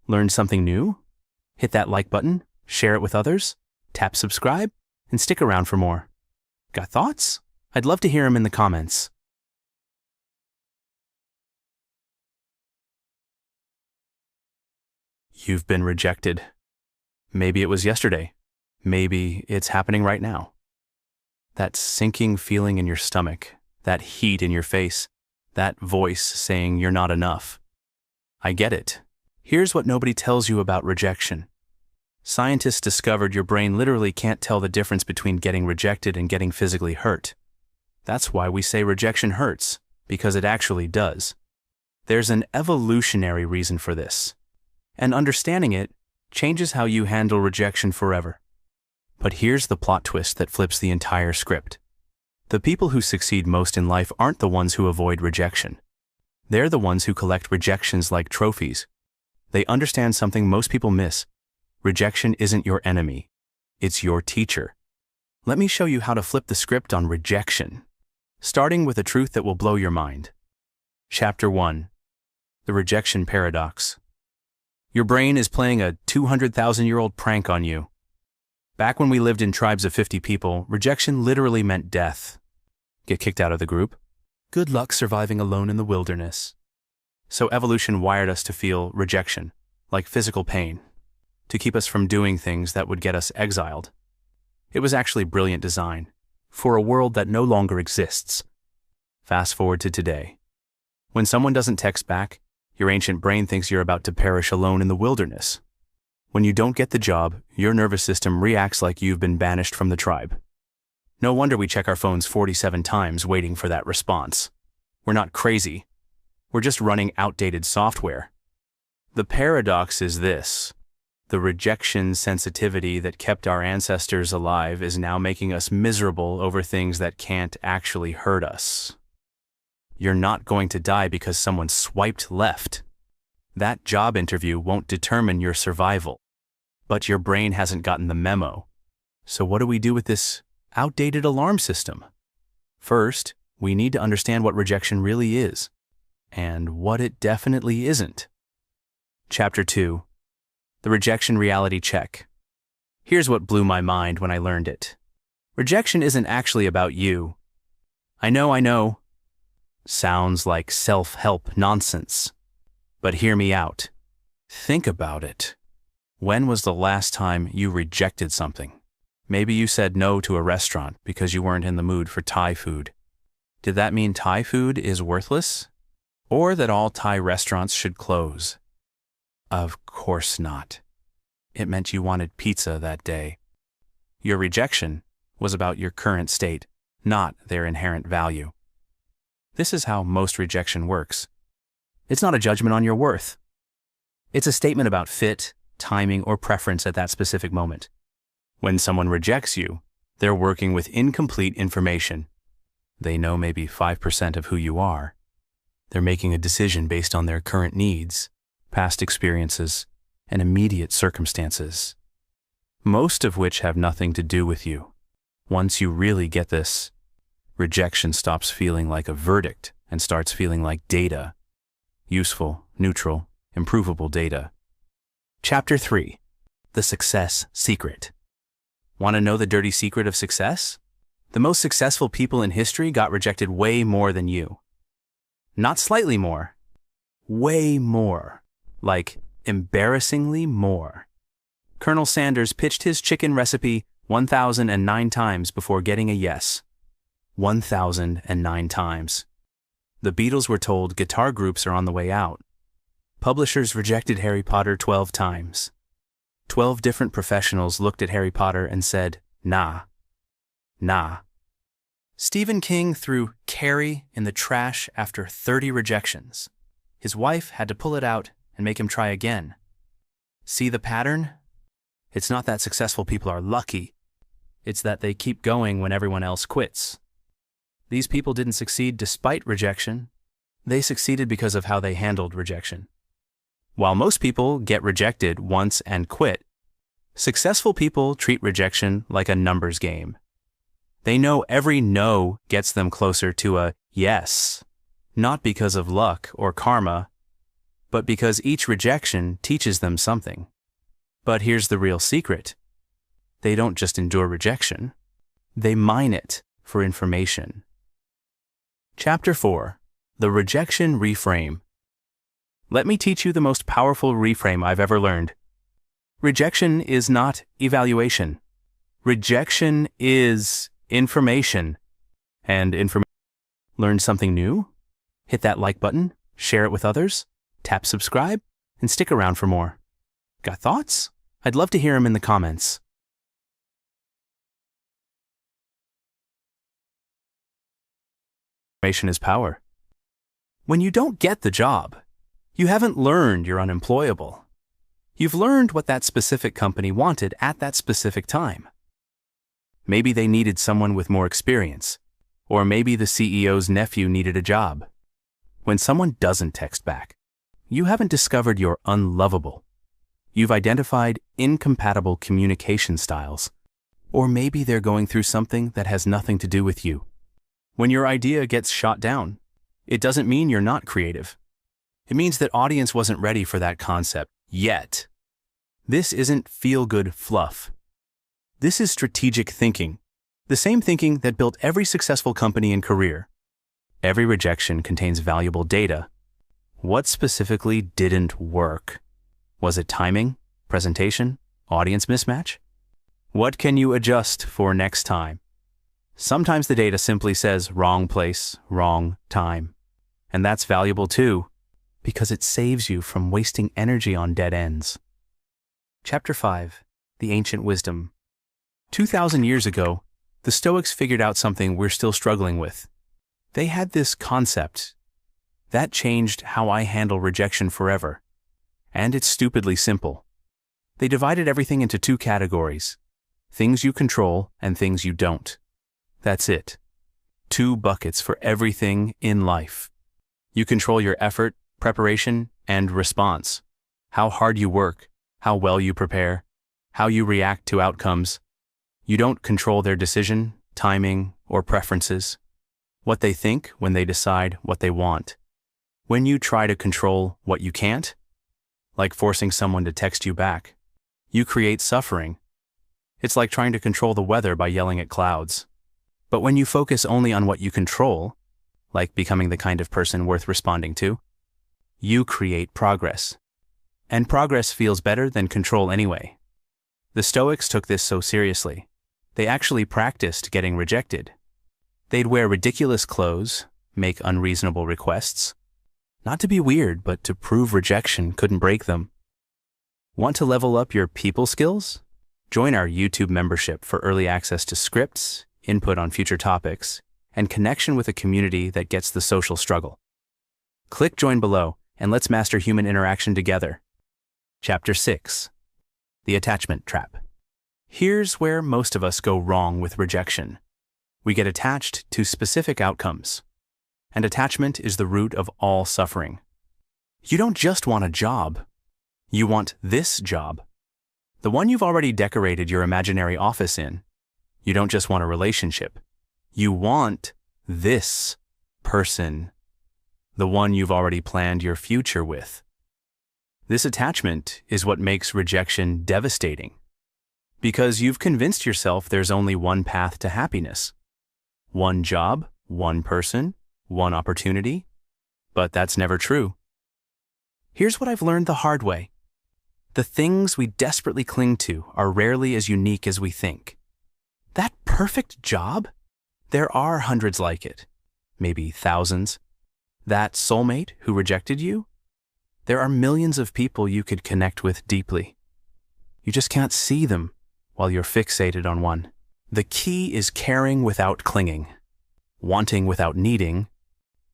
Learned something new? Hit that like button, share it with others, tap subscribe, and stick around for more. Got thoughts? I'd love to hear them in the comments. You've been rejected. Maybe it was yesterday. Maybe it's happening right now. That sinking feeling in your stomach, that heat in your face, that voice saying you're not enough. I get it. Here's what nobody tells you about rejection. Scientists discovered your brain literally can't tell the difference between getting rejected and getting physically hurt. That's why we say rejection hurts, because it actually does. There's an evolutionary reason for this, and understanding it changes how you handle rejection forever. But here's the plot twist that flips the entire script. The people who succeed most in life aren't the ones who avoid rejection. They're the ones who collect rejections like trophies. They understand something most people miss. Rejection isn't your enemy. It's your teacher. Let me show you how to flip the script on rejection, starting with a truth that will blow your mind. Chapter 1. The Rejection Paradox. Your brain is playing a 200,000-year-old prank on you. Back when we lived in tribes of 50 people, rejection literally meant death. Get kicked out of the group? Good luck surviving alone in the wilderness. So evolution wired us to feel rejection, like physical pain, to keep us from doing things that would get us exiled. It was actually brilliant design, for a world that no longer exists. Fast forward to today. When someone doesn't text back, your ancient brain thinks you're about to perish alone in the wilderness. When you don't get the job, your nervous system reacts like you've been banished from the tribe. No wonder we check our phones 47 times waiting for that response. We're not crazy. We're just running outdated software. The paradox is this. The rejection sensitivity that kept our ancestors alive is now making us miserable over things that can't actually hurt us. You're not going to die because someone swiped left. That job interview won't determine your survival. But your brain hasn't gotten the memo. So what do we do with this outdated alarm system? First, we need to understand what rejection really is, and what it definitely isn't. Chapter 2. The Rejection Reality Check. Here's what blew my mind when I learned it. Rejection isn't actually about you. I know. Sounds like self-help nonsense. But hear me out. Think about it. When was the last time you rejected something? Maybe you said no to a restaurant because you weren't in the mood for Thai food. Did that mean Thai food is worthless? Or that all Thai restaurants should close? Of course not. It meant you wanted pizza that day. Your rejection was about your current state, not their inherent value. This is how most rejection works. It's not a judgment on your worth. It's a statement about fit, timing, or preference at that specific moment. When someone rejects you, they're working with incomplete information. They know maybe 5% of who you are. They're making a decision based on their current needs, past experiences, and immediate circumstances, most of which have nothing to do with you. Once you really get this, rejection stops feeling like a verdict and starts feeling like data. Useful, neutral, improvable data. Chapter 3. The Success Secret. Want to know the dirty secret of success? The most successful people in history got rejected way more than you. Not slightly more. Way more. Like, embarrassingly more. Colonel Sanders pitched his chicken recipe 1,009 times before getting a yes. 1,009 times. The Beatles were told guitar groups are on the way out. Publishers rejected Harry Potter 12 times. 12 different professionals looked at Harry Potter and said, nah. Stephen King threw Carrie in the trash after 30 rejections. His wife had to pull it out and make him try again. See the pattern? It's not that successful people are lucky. It's that they keep going when everyone else quits. These people didn't succeed despite rejection. They succeeded because of how they handled rejection. While most people get rejected once and quit, successful people treat rejection like a numbers game. They know every no gets them closer to a yes, not because of luck or karma, but because each rejection teaches them something. But here's the real secret. They don't just endure rejection. They mine it for information. Chapter 4. The Rejection Reframe. Let me teach you the most powerful reframe I've ever learned. Rejection is not evaluation. Rejection is information. And information. Learn something new? Hit that like button, share it with others, tap subscribe, and stick around for more. Got thoughts? I'd love to hear them in the comments. Information is power. When you don't get the job, you haven't learned you're unemployable. You've learned what that specific company wanted at that specific time. Maybe they needed someone with more experience, or maybe the CEO's nephew needed a job. When someone doesn't text back, you haven't discovered you're unlovable. You've identified incompatible communication styles, or maybe they're going through something that has nothing to do with you. When your idea gets shot down, it doesn't mean you're not creative. It means that audience wasn't ready for that concept yet. This isn't feel-good fluff. This is strategic thinking, the same thinking that built every successful company and career. Every rejection contains valuable data. What specifically didn't work? Was it timing, presentation, audience mismatch? What can you adjust for next time? Sometimes the data simply says wrong place, wrong time. And that's valuable too, because it saves you from wasting energy on dead ends. Chapter 5. The Ancient Wisdom. 2,000 years ago, the Stoics figured out something we're still struggling with. They had this concept. That changed how I handle rejection forever. And it's stupidly simple. They divided everything into two categories: things you control and things you don't. That's it. 2 buckets for everything in life. You control your effort, preparation, and response. How hard you work, how well you prepare, how you react to outcomes. You don't control their decision, timing, or preferences. What they think when they decide what they want. When you try to control what you can't, like forcing someone to text you back, you create suffering. It's like trying to control the weather by yelling at clouds. But when you focus only on what you control, like becoming the kind of person worth responding to, you create progress. And progress feels better than control anyway. The Stoics took this so seriously. They actually practiced getting rejected. They'd wear ridiculous clothes, make unreasonable requests. Not to be weird, but to prove rejection couldn't break them. Want to level up your people skills? Join our YouTube membership for early access to scripts, input on future topics, and connection with a community that gets the social struggle. Click join below, and let's master human interaction together. Chapter 6. The Attachment Trap. Here's where most of us go wrong with rejection. We get attached to specific outcomes. And attachment is the root of all suffering. You don't just want a job. You want this job. The one you've already decorated your imaginary office in. You don't just want a relationship. You want this person. The one you've already planned your future with. This attachment is what makes rejection devastating. Because you've convinced yourself there's only one path to happiness. One job, one person, one opportunity. But that's never true. Here's what I've learned the hard way. The things we desperately cling to are rarely as unique as we think. That perfect job? There are hundreds like it. Maybe thousands. That soulmate who rejected you? There are millions of people you could connect with deeply. You just can't see them while you're fixated on one. The key is caring without clinging, wanting without needing,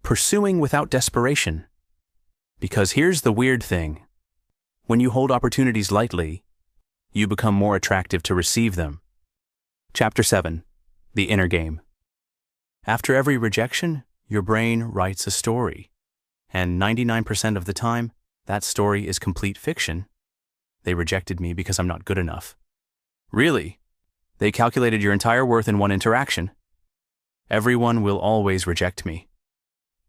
pursuing without desperation. Because here's the weird thing. When you hold opportunities lightly, you become more attractive to receive them. Chapter 7. The Inner Game. After every rejection, your brain writes a story. And 99% of the time, that story is complete fiction. They rejected me because I'm not good enough. Really? They calculated your entire worth in one interaction. Everyone will always reject me.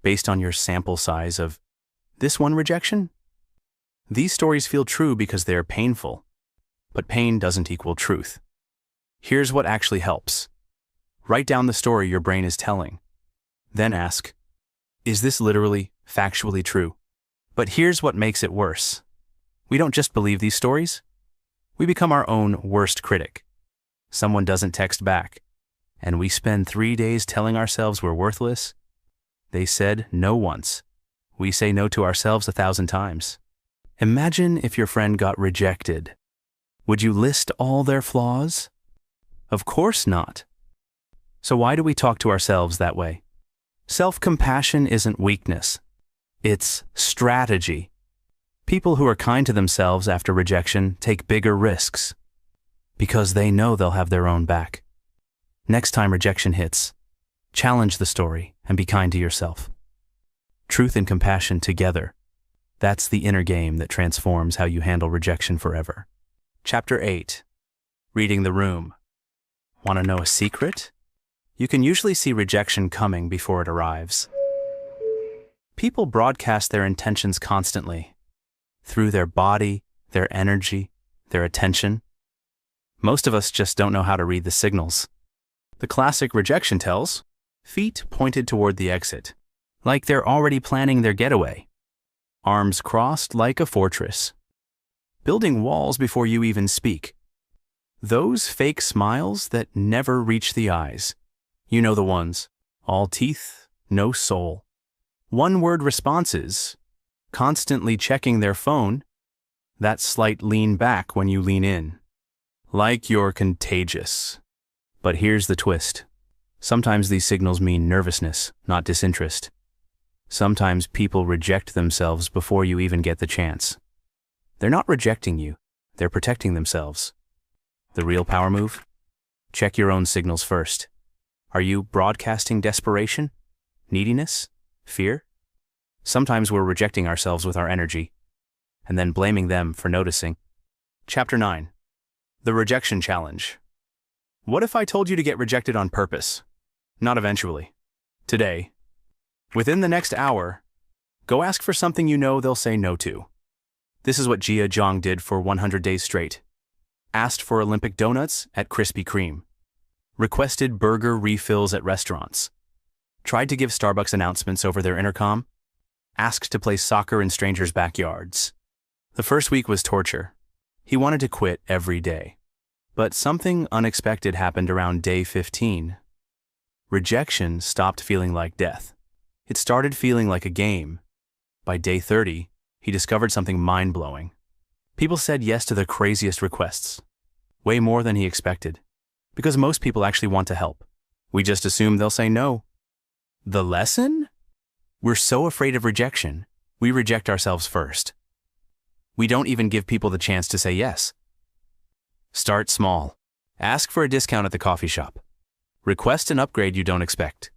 Based on your sample size of this one rejection, These stories feel true because they are painful, but pain doesn't equal truth. Here's what actually helps. Write down the story your brain is telling. Then ask, is this literally, factually true? But here's what makes it worse. We don't just believe these stories. We become our own worst critic. Someone doesn't text back, and we spend 3 days telling ourselves we're worthless. They said no once. We say no to ourselves 1,000 times. Imagine if your friend got rejected. Would you list all their flaws? Of course not. So why do we talk to ourselves that way? Self-compassion isn't weakness. It's strategy. People who are kind to themselves after rejection take bigger risks because they know they'll have their own back. Next time rejection hits, challenge the story and be kind to yourself. Truth and compassion together. That's the inner game that transforms how you handle rejection forever. Chapter 8. Reading the room. Want to know a secret? You can usually see rejection coming before it arrives. People broadcast their intentions constantly, through their body, their energy, their attention. Most of us just don't know how to read the signals. The classic rejection tells, feet pointed toward the exit, like they're already planning their getaway. Arms crossed like a fortress, building walls before you even speak. Those fake smiles that never reach the eyes. You know the ones. All teeth, no soul. One-word responses, constantly checking their phone, that slight lean back when you lean in. Like you're contagious. But here's the twist. Sometimes these signals mean nervousness, not disinterest. Sometimes people reject themselves before you even get the chance. They're not rejecting you, they're protecting themselves. The real power move? Check your own signals first. Are you broadcasting desperation? Neediness? Fear? Sometimes we're rejecting ourselves with our energy, and then blaming them for noticing. Chapter 9. The Rejection Challenge. What if I told you to get rejected on purpose? Not eventually. Today. Within the next hour, go ask for something you know they'll say no to. This is what Jia Zhang did for 100 days straight. Asked for Olympic donuts at Krispy Kreme. Requested burger refills at restaurants. Tried to give Starbucks announcements over their intercom. Asked to play soccer in strangers' backyards. The first week was torture. He wanted to quit every day. But something unexpected happened around day 15. Rejection stopped feeling like death. It started feeling like a game. By day 30, he discovered something mind-blowing. People said yes to the craziest requests. Way more than he expected. Because most people actually want to help. We just assume they'll say no. The lesson? We're so afraid of rejection, we reject ourselves first. We don't even give people the chance to say yes. Start small. Ask for a discount at the coffee shop. Request an upgrade you don't expect.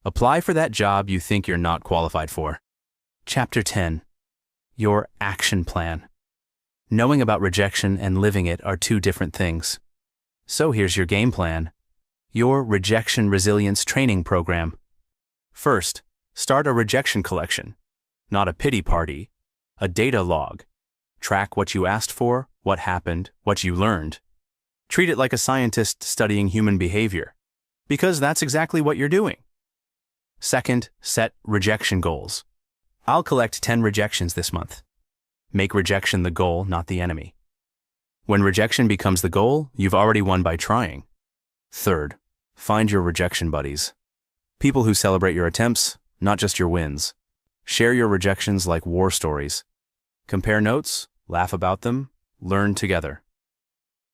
Apply for that job you think you're not qualified for. Chapter 10. Your action plan. Knowing about rejection and living it are two different things. So here's your game plan. Your Rejection Resilience Training Program. First, start a rejection collection. Not a pity party. A data log. Track what you asked for, what happened, what you learned. Treat it like a scientist studying human behavior. Because that's exactly what you're doing. Second, set rejection goals. I'll collect 10 rejections this month. Make rejection the goal, not the enemy. When rejection becomes the goal, you've already won by trying. Third, find your rejection buddies. People who celebrate your attempts, not just your wins. Share your rejections like war stories. Compare notes, laugh about them, learn together.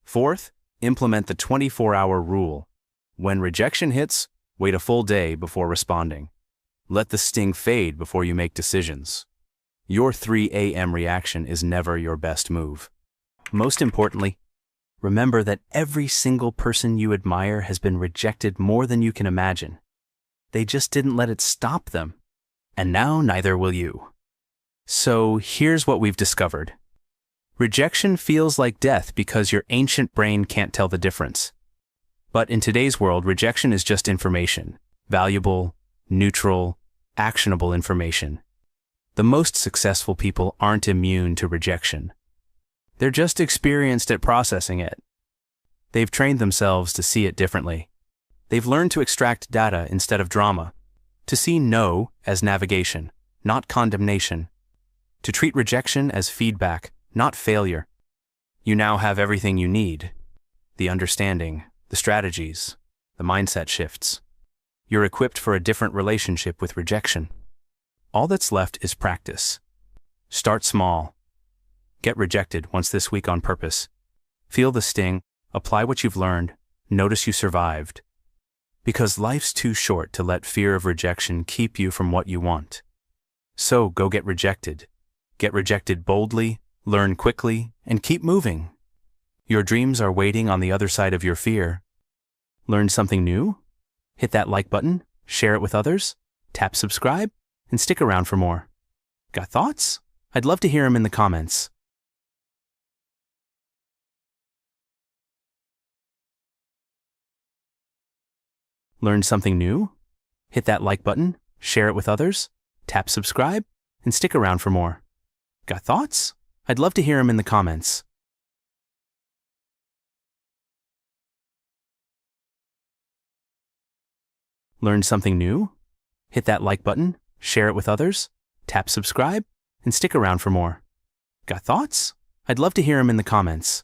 Fourth, implement the 24-hour rule. When rejection hits, wait a full day before responding. Let the sting fade before you make decisions. Your 3 a.m. reaction is never your best move. Most importantly, remember that every single person you admire has been rejected more than you can imagine. They just didn't let it stop them. And now neither will you. So here's what we've discovered. Rejection feels like death because your ancient brain can't tell the difference. But in today's world, rejection is just information. Valuable, neutral, actionable information. The The most successful people aren't immune to rejection. They're just experienced at processing it. They've trained themselves to see it differently. They've learned to extract data instead of drama, to see no as navigation, not condemnation, to treat rejection as feedback, not failure. You now have everything you need: the understanding, the strategies, the mindset shifts. You're equipped for a different relationship with rejection. All that's left is practice. Start small. Get rejected once this week on purpose. Feel the sting, apply what you've learned, notice you survived. Because life's too short to let fear of rejection keep you from what you want. So go get rejected. Get rejected boldly, learn quickly, and keep moving. Your dreams are waiting on the other side of your fear. Learn something new? Hit that like button, share it with others, tap subscribe, and stick around for more. Got thoughts? I'd love to hear them in the comments. Learn something new? Hit that like button, share it with others, tap subscribe, and stick around for more. Got thoughts? I'd love to hear them in the comments. Learn something new? Hit that like button, share it with others, tap subscribe, and stick around for more. Got thoughts? I'd love to hear them in the comments.